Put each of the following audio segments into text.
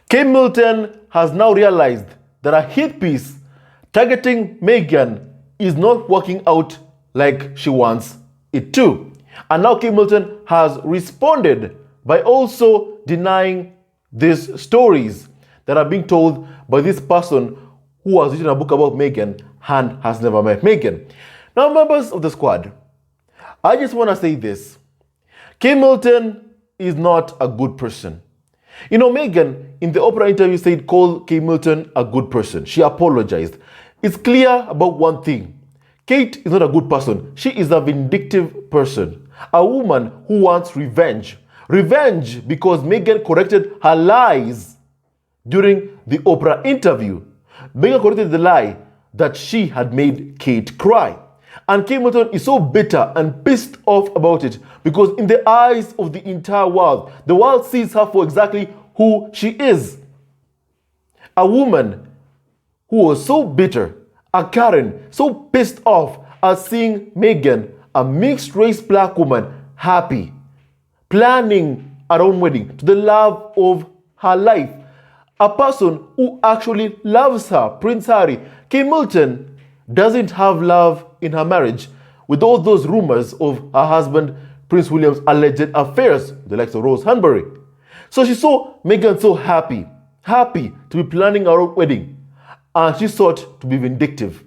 Kate Middleton has now realized that a hit piece targeting Meghan is not working out like she wants it to. And now Kate Middleton has responded by also denying these stories that are being told by this person who has written a book about Meghan and has never met Meghan. Now, members of the squad, I just want to say this. Kate Middleton is not a good person. You know, Meghan, in the Oprah interview, said, call Kate Middleton a good person. She apologized. It's clear about one thing. Kate is not a good person. She is a vindictive person. A woman who wants revenge. Revenge because Meghan corrected her lies during the Oprah interview. Meghan corrected the lie that she had made Kate cry. And Kate Middleton is so bitter and pissed off about it because in the eyes of the entire world, the world sees her for exactly who she is. A woman who was so bitter, a Karen, so pissed off at seeing Meghan, a mixed-race black woman, happy, planning her own wedding to the love of her life. A person who actually loves her, Prince Harry. Kate Middleton doesn't have love in her marriage with all those rumors of her husband Prince William's alleged affairs with the likes of Rose Hanbury. So she saw Meghan so happy to be planning her own wedding, and she sought to be vindictive.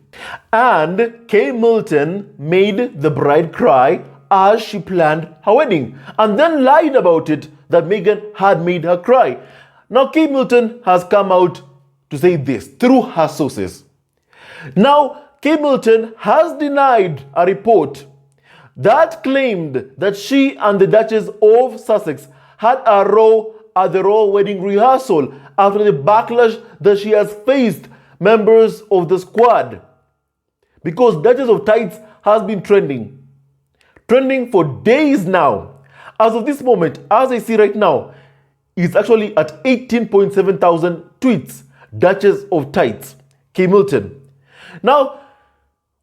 And Kate Middleton made the bride cry as she planned her wedding and then lied about it that Meghan had made her cry. Now Kate Middleton has come out to say this through her sources. Now Kate Middleton has denied a report that claimed that she and the Duchess of Sussex had a row at the royal wedding rehearsal after the backlash that she has faced members of the squad. Because Duchess of Tights has been trending for days now. As of this moment, as I see right now, it's actually at 18.7 thousand tweets. Duchess of Tights, Kate Middleton. Now,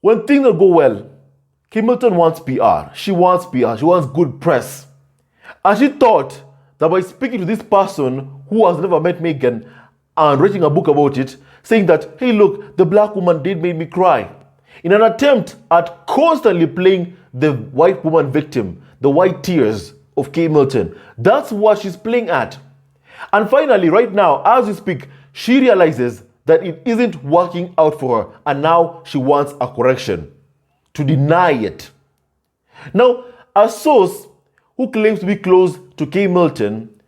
when things don't go well, Kate Middleton wants PR. She wants PR. She wants good press. And she thought that by speaking to this person who has never met Meghan and writing a book about it, saying that, hey, look, the black woman did make me cry, in an attempt at constantly playing the white woman victim, the white tears of Kate Middleton. That's what she's playing at. And finally, right now, as we speak, she realizes that it isn't working out for her, and now she wants a correction to deny it. Now, a source who claims to be close to Kate Middleton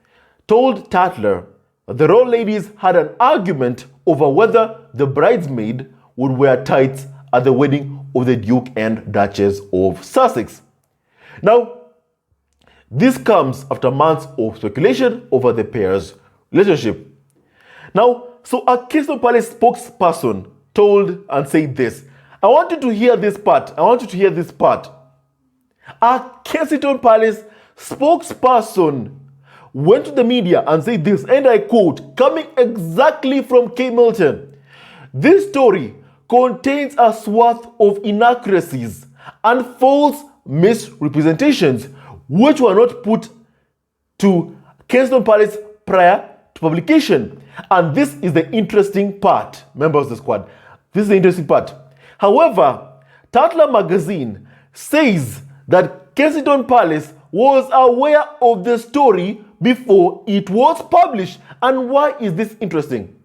told Tatler that the royal ladies had an argument over whether the bridesmaid would wear tights at the wedding of the Duke and Duchess of Sussex. Now, this comes after months of speculation over the pair's relationship. Now, so a Kensington Palace spokesperson told and said this. I want you to hear this part. A Kensington Palace spokesperson went to the media and said this, and I quote, coming exactly from Kate Middleton. This story contains a swath of inaccuracies and false misrepresentations which were not put to Kensington Palace prior to publication. And this is the interesting part, members of the squad. This is the interesting part. However, Tatler magazine says that Kensington Palace was aware of the story before it was published. And why is this interesting?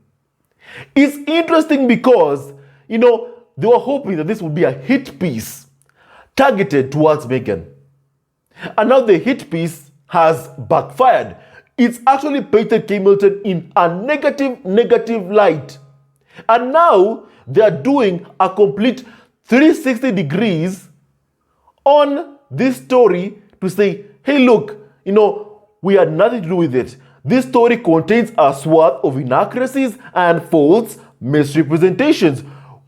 It's interesting because, they were hoping that this would be a hit piece targeted towards Meghan. And now the hit piece has backfired. It's actually painted Kate Middleton in a negative light. And now they are doing a complete 360 degrees on this story to say, hey, look, we had nothing to do with it. This story contains a swath of inaccuracies and false misrepresentations,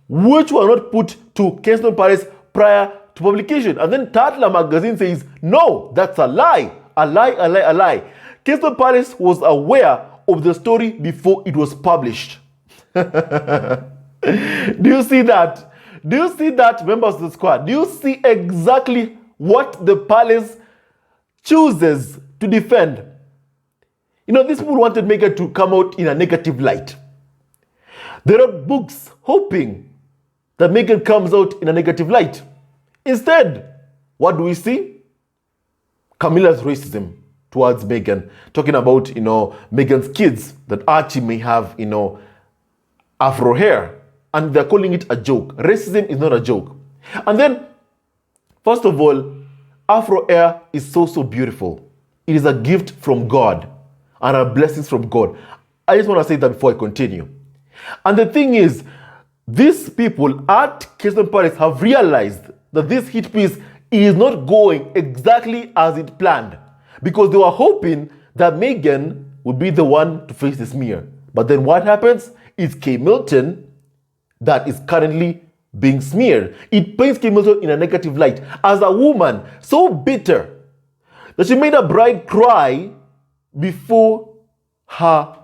which were not put to Kensington Palace prior to publication. And then Tatler magazine says, no, that's a lie. A lie. Kensington Palace was aware of the story before it was published. Do you see that? Members of the squad? Do you see exactly what the palace chooses to defend? These people wanted Meghan to come out in a negative light. They wrote books hoping that Meghan comes out in a negative light. Instead, what do we see? Camilla's racism towards Meghan, talking about, Meghan's kids, that Archie may have, afro hair, and they're calling it a joke. Racism is not a joke. And then, first of all, afro hair is so beautiful. It is a gift from God and a blessing from God. I just want to say that before I continue. And the thing is, these people at Kensington Palace have realized that this hit piece is not going exactly as it planned, because they were hoping that Meghan would be the one to face the smear. But then what happens? It's Kate Middleton that is currently being smeared. It paints Kate Middleton in a negative light as a woman so bitter that she made a bride cry before her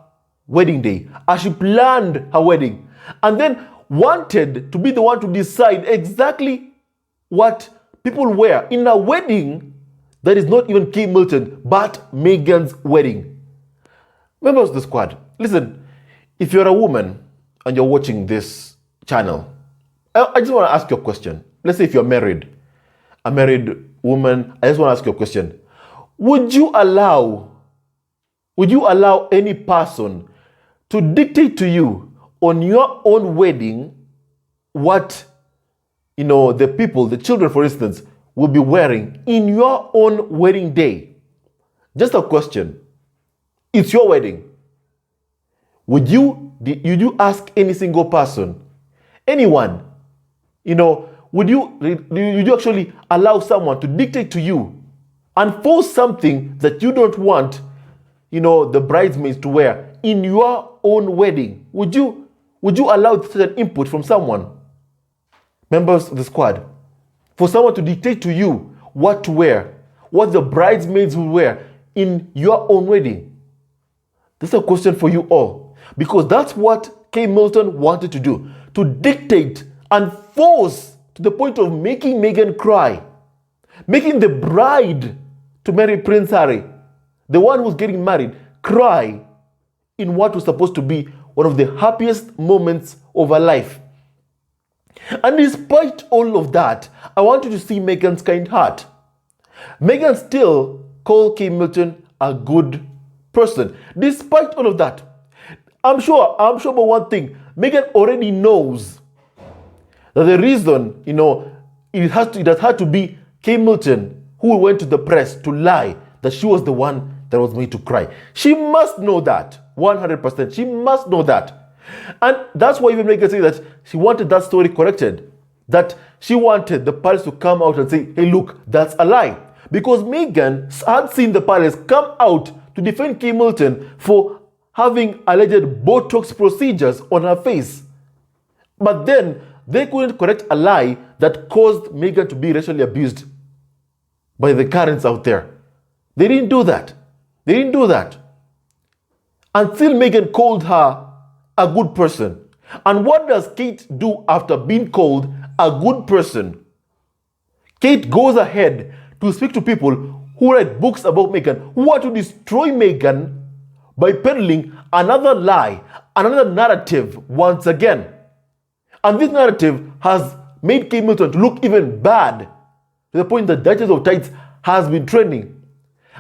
wedding day, as she planned her wedding, and then wanted to be the one to decide exactly what people wear in a wedding that is not even Kate Middleton, but Meghan's wedding. Members of the squad, listen, if you're a woman and you're watching this channel, I just want to ask you a question. Let's say if you're married, a married woman, I just want to ask you a question. Would you allow any person to dictate to you on your own wedding what, the people, the children, for instance, will be wearing in your own wedding day? Just a question. It's your wedding. Would you ask any single person, anyone, would you actually allow someone to dictate to you and force something that you don't want, the bridesmaids to wear in your own wedding? Would you allow such an input from someone? Members of the squad, for someone to dictate to you what to wear, what the bridesmaids will wear in your own wedding? This is a question for you all, because that's what Kate Middleton wanted to do, to dictate and force to the point of making Meghan cry, making the bride to marry Prince Harry, the one who's getting married, cry in what was supposed to be one of the happiest moments of her life. And despite all of that, I want you to see Meghan's kind heart. Meghan still called Kate Middleton a good person. Despite all of that, I'm sure about one thing. Meghan already knows that the reason, it has had to be Kate Middleton who went to the press to lie that she was the one that was made to cry. She must know that, 100%. She must know that. And that's why even Meghan said that she wanted that story corrected, that she wanted the palace to come out and say, hey, look, that's a lie. Because Meghan had seen the palace come out to defend Kate Middleton for having alleged Botox procedures on her face. But then they couldn't correct a lie that caused Meghan to be racially abused by the Karens out there. They didn't do that. Until Meghan called her a good person. And what does Kate do after being called a good person? Kate goes ahead to speak to people who write books about Meghan, who want to destroy Meghan by peddling another lie, another narrative once again. And this narrative has made Kate Middleton to look even bad, to the point that Duchess of Tights has been trending.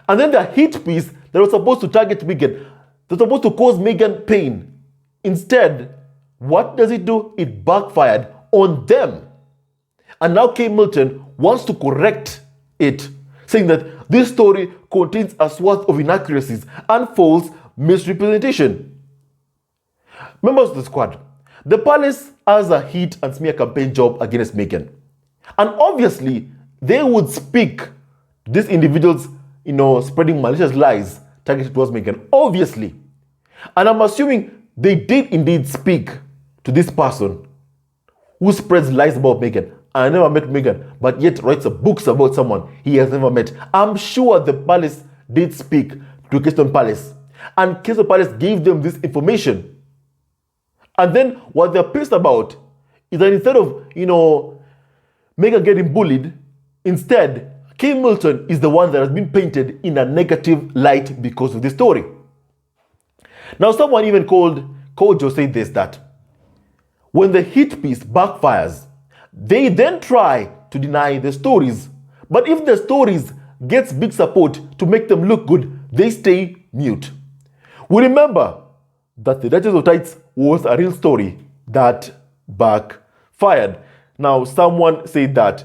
And then the hit piece that was supposed to target Meghan, that was supposed to cause Meghan pain. Instead, what does it do? It backfired on them. And now Kate Middleton wants to correct it, saying that this story contains a swath of inaccuracies and false misrepresentation. Members of the squad, the palace has a hit and smear campaign job against Meghan. And obviously, they would speak to these individuals, spreading malicious lies targeted towards Meghan. Obviously. And I'm assuming they did indeed speak to this person who spreads lies about Meghan. I never met Meghan, but yet writes books about someone he has never met. I'm sure the palace did speak to Kensington Palace. And Kensington Palace gave them this information. And then what they're pissed about is that instead of, Meghan getting bullied, instead, Kate Middleton is the one that has been painted in a negative light because of this story. Now, someone even called Kojo said this, that when the hit piece backfires, they then try to deny the stories. But if the stories gets big support to make them look good, they stay mute. We remember that the Duchess of Tights was a real story that backfired. Now, someone said that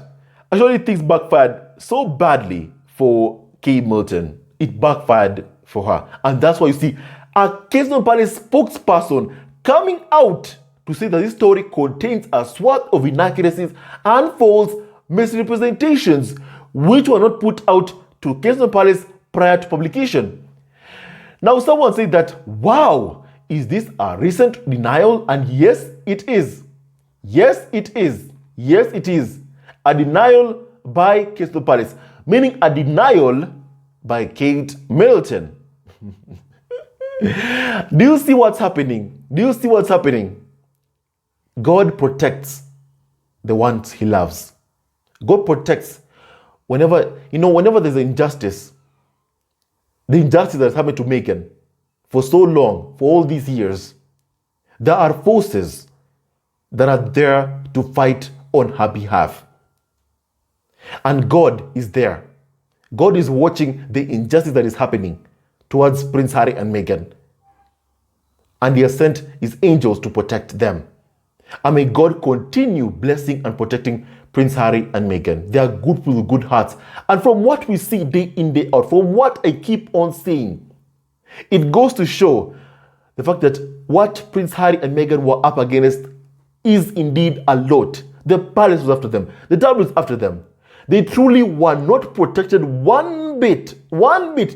actually things backfired so badly for Kay Middleton. It backfired for her. And that's why you see a Kensington Palace spokesperson coming out to say that this story contains a swath of inaccuracies and false misrepresentations which were not put out to Kensington Palace prior to publication. Now, someone said that, wow, is this a recent denial? And yes, it is. Yes, it is. Yes, it is. A denial by Kensington Palace, meaning a denial by Kate Middleton. Do you see what's happening? Do you see what's happening? God protects the ones he loves. God protects whenever there's injustice. The injustice that's happened to Meghan for so long, for all these years, there are forces that are there to fight on her behalf. And God is there. God is watching the injustice that is happening towards Prince Harry and Meghan. And he has sent his angels to protect them. And may God continue blessing and protecting Prince Harry and Meghan. They are good people with good hearts. And from what we see day in, day out, from what I keep on saying, it goes to show the fact that what Prince Harry and Meghan were up against is indeed a lot. The palace was after them. The tabloids after them. They truly were not protected one bit,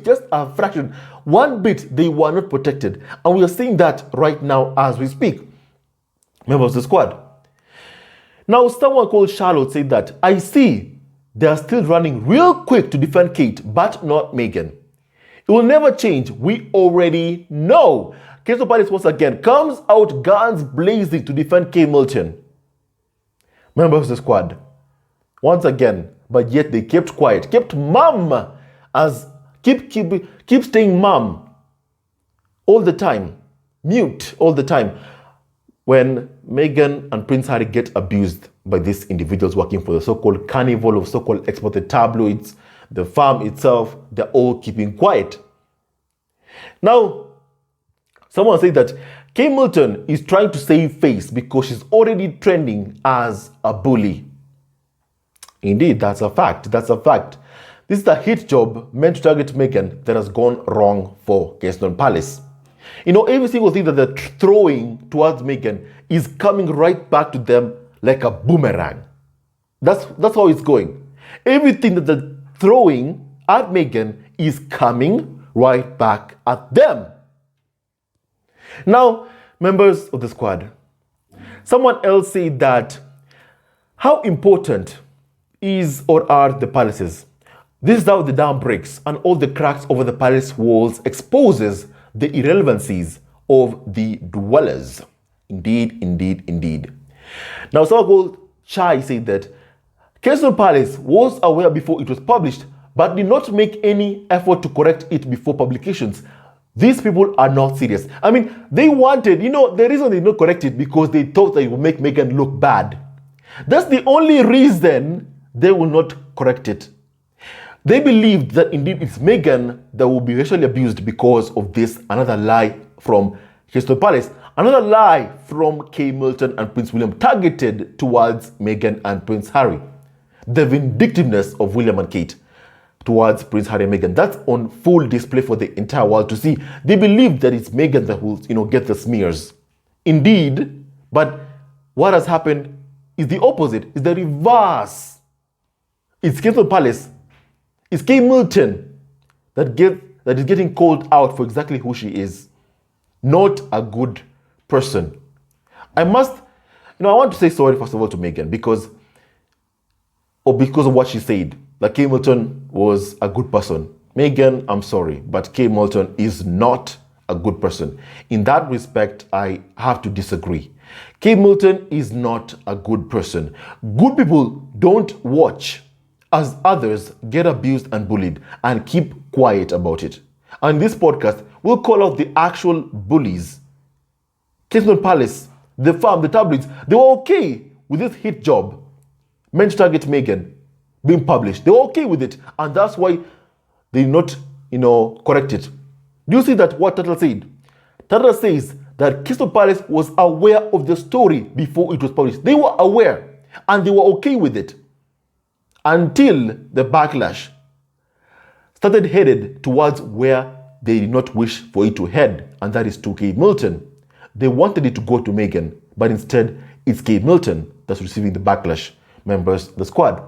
just a fraction, one bit, they were not protected. And we are seeing that right now as we speak. Members of the squad. Now, someone called Charlotte said that, I see they are still running real quick to defend Kate, but not Meghan. It will never change. We already know. Kensington Palace once again comes out guns blazing to defend Kay Middleton. Members of the squad. Once again, but yet they kept quiet, kept mum, as keep staying mum all the time, mute all the time. When Meghan and Prince Harry get abused by these individuals working for the so-called carnival of so-called exported tabloids, the farm itself, they're all keeping quiet. Now, someone said that Kay Middleton is trying to save face because she's already trending as a bully. Indeed, that's a fact. That's a fact. This is a hit job meant to target Meghan that has gone wrong for Kensington Palace. You know, every single thing that they're throwing towards Meghan is coming right back to them like a boomerang. That's how it's going. Everything that they're throwing at Meghan is coming right back at them. Now, members of the squad, someone else said that how important is or are the palaces? This is how the dam breaks and all the cracks over the palace walls exposes the irrelevancies of the dwellers. Indeed, indeed, indeed. Now, someone called Chai said that Kensington Palace was aware before it was published, but did not make any effort to correct it before publications. These people are not serious. I mean, they wanted, the reason they did not correct it because they thought that it would make Meghan look bad. That's the only reason they will not correct it. They believed that indeed it's Meghan that will be racially abused because of this another lie from Kensington Palace, another lie from Kay Middleton and Prince William targeted towards Meghan and Prince Harry. The vindictiveness of William and Kate towards Prince Harry and Meghan, that's on full display for the entire world to see. They believe that it's Meghan that will, get the smears. Indeed, but what has happened is the opposite, it's the reverse. It's Kensington Palace, it's Kay Middleton that is getting called out for exactly who she is. Not a good person. I want to say sorry first of all to Meghan because of what she said. That Kay Middleton was a good person. Meghan, I'm sorry, but Kay Middleton is not a good person. In that respect, I have to disagree. Kay Middleton is not a good person. Good people don't watch as others get abused and bullied and keep quiet about it. On this podcast, will call out the actual bullies. Kensington Palace, the farm, the tabloids, they were okay with this hit job, Men to Target Meghan, being published. They were okay with it, and that's why they did not, correct it. Do you see that what Tata said? Tata says that Kensington Palace was aware of the story before it was published. They were aware, and they were okay with it until the backlash started headed towards where they did not wish for it to head, and that is to Kate Middleton. They wanted it to go to Meghan, but instead it's Kate Middleton that's receiving the backlash, members of the squad.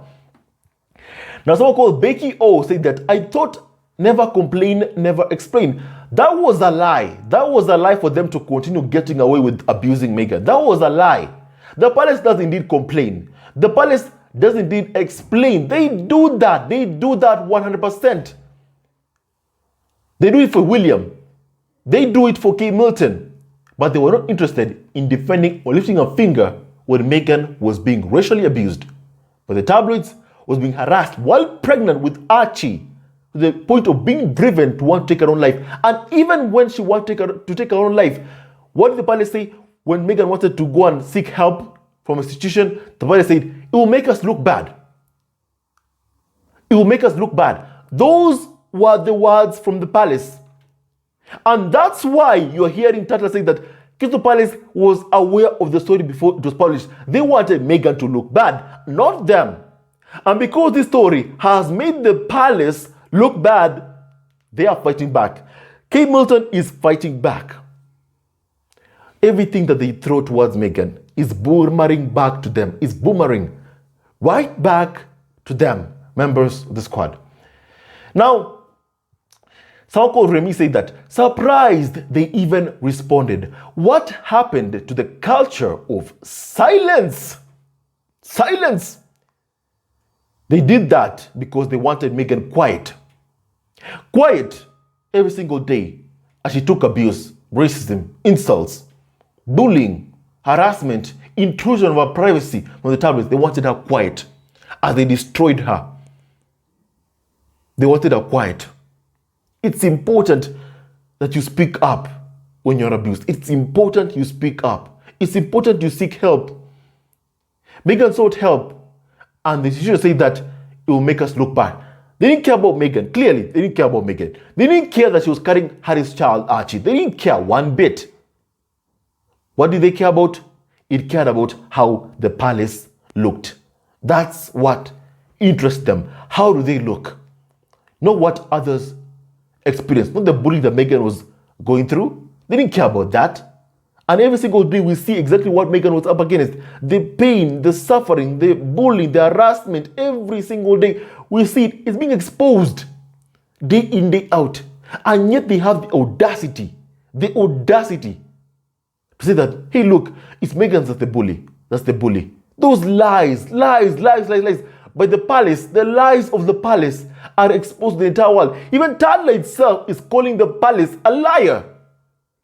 Now, someone called Becky O said that I thought never complain, never explain. That was a lie. That was a lie for them to continue getting away with abusing Meghan. That was a lie. The palace does indeed complain. The palace does indeed explain. They do that. They do that 100%. They do it for William. They do it for Kate Middleton. But they were not interested in defending or lifting a finger when Meghan was being racially abused. But the tabloids was being harassed while pregnant with Archie, to the point of being driven to want to take her own life. And even when she wanted to take her own life, what did the palace say when Meghan wanted to go and seek help from a institution? The palace said, it will make us look bad. It will make us look bad. Those were the words from the palace. And that's why you're hearing Tata say that Kensington Palace was aware of the story before it was published. They wanted Meghan to look bad, not them. And because this story has made the palace look bad, they are fighting back. Kate Middleton is fighting back. Everything that they throw towards Meghan is boomerang back to them. Is boomerang right back to them, members of the squad. Now, someone called Remy said that, surprised they even responded. What happened to the culture of silence? Silence. They did that because they wanted Meghan quiet. Quiet every single day as she took abuse, racism, insults, bullying, harassment, intrusion of her privacy from the tabloids. They wanted her quiet as they destroyed her. They wanted her quiet. It's important that you speak up when you're abused. It's important you speak up. It's important you seek help. Meghan sought help, and the institution said that it will make us look bad. They didn't care about Meghan. Clearly, they didn't care about Meghan. They didn't care that she was carrying Harry's child, Archie. They didn't care one bit. What did they care about? It cared about how the palace looked. That's what interests them. How do they look? Not what others experienced. Not the bullying that Meghan was going through. They didn't care about that. And every single day we see exactly what Meghan was up against. The pain, the suffering, the bullying, the harassment. Every single day we see it. It's being exposed day in, day out. And yet they have the audacity to say that, hey, look, it's Meghan that's the bully. That's the bully. Those lies. But the palace, the lies of the palace are exposed to the entire world. Even Tadla itself is calling the palace a liar.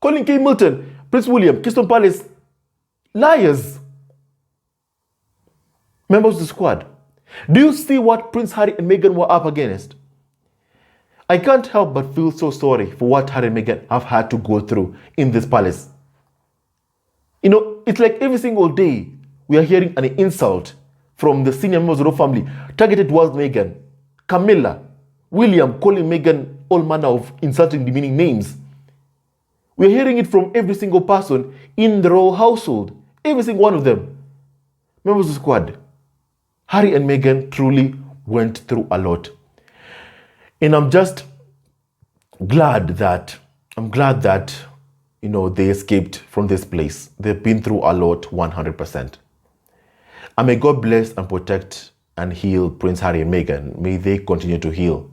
Calling Kate Middleton, Prince William, Kensington Palace, liars. Members of the squad, do you see what Prince Harry and Meghan were up against? I can't help but feel so sorry for what Harry and Meghan have had to go through in this palace. It's like every single day we are hearing an insult from the senior members of the family targeted towards Meghan. Camilla, William calling Meghan all manner of insulting, demeaning names. We're hearing it from every single person in the royal household. Every single one of them. Members of the squad, Harry and Meghan truly went through a lot. And I'm just glad that, they escaped from this place. They've been through a lot, 100%. And may God bless and protect and heal Prince Harry and Meghan. May they continue to heal,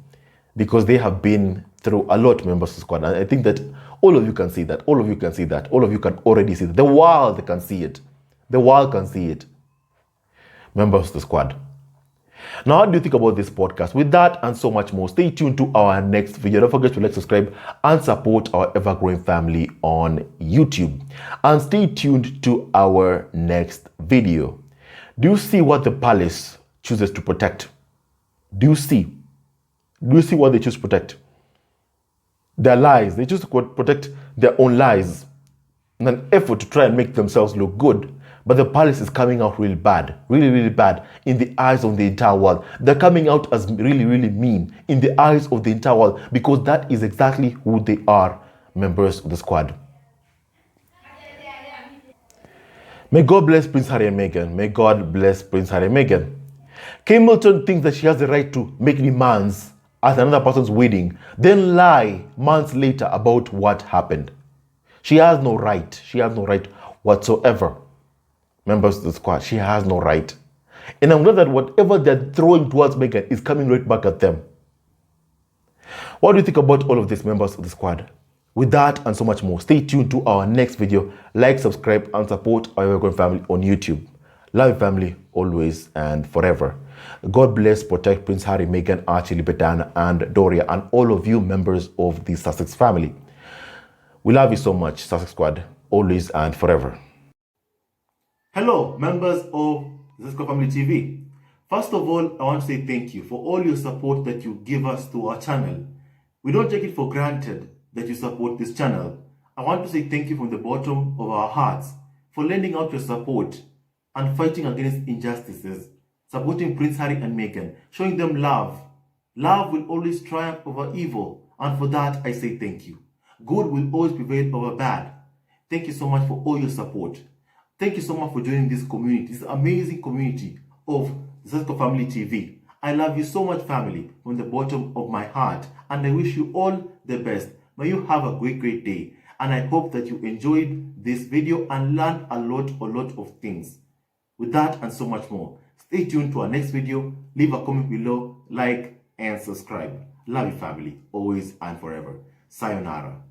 because they have been through a lot, members of the squad. And I think that all of you can see that. All of you can see that. All of you can already see that. The world can see it. The world can see it. Members of the squad. Now, how do you think about this podcast? With that and so much more, stay tuned to our next video. Don't forget to like, subscribe, and support our ever-growing family on YouTube. And stay tuned to our next video. Do you see what the palace chooses to protect? Do you see what they choose to protect? their lies. They choose to protect their own lies in an effort to try and make themselves look good. But the palace is coming out really bad, really, really bad in the eyes of the entire world. They're coming out as really, really mean in the eyes of the entire world because that is exactly who they are, members of the squad. May God bless Prince Harry and Meghan. May God bless Prince Harry and Meghan. Kate Middleton thinks that she has the right to make demands at another person's wedding, then lie months later about what happened. She has no right. She has no right whatsoever. Members of the squad, she has no right. And I'm glad that whatever they're throwing towards Meghan is coming right back at them. What do you think about all of this, members of the squad? With that and so much more, stay tuned to our next video. Like, subscribe, and support our Evergreen family on YouTube. Love your family always and forever. God bless, protect Prince Harry, Meghan, Archie, Libertana, and Doria, and all of you members of the Sussex family. We love you so much, Sussex Squad, always and forever. Hello, members of Sussex Family TV. First of all, I want to say thank you for all your support that you give us to our channel. We don't take it for granted that you support this channel. I want to say thank you from the bottom of our hearts for lending out your support and fighting against injustices, supporting Prince Harry and Meghan, showing them love. Love will always triumph over evil, and for that I say thank you. Good will always prevail over bad. Thank you so much for all your support. Thank you so much for joining this community, this amazing community of Sussex Family TV. I love you so much, family, from the bottom of my heart, and I wish you all the best. May you have a great day, and I hope that you enjoyed this video and learned a lot of things. With that and so much more, stay tuned to our next video. Leave a comment below, like, and subscribe. Love you, family, always and forever. Sayonara.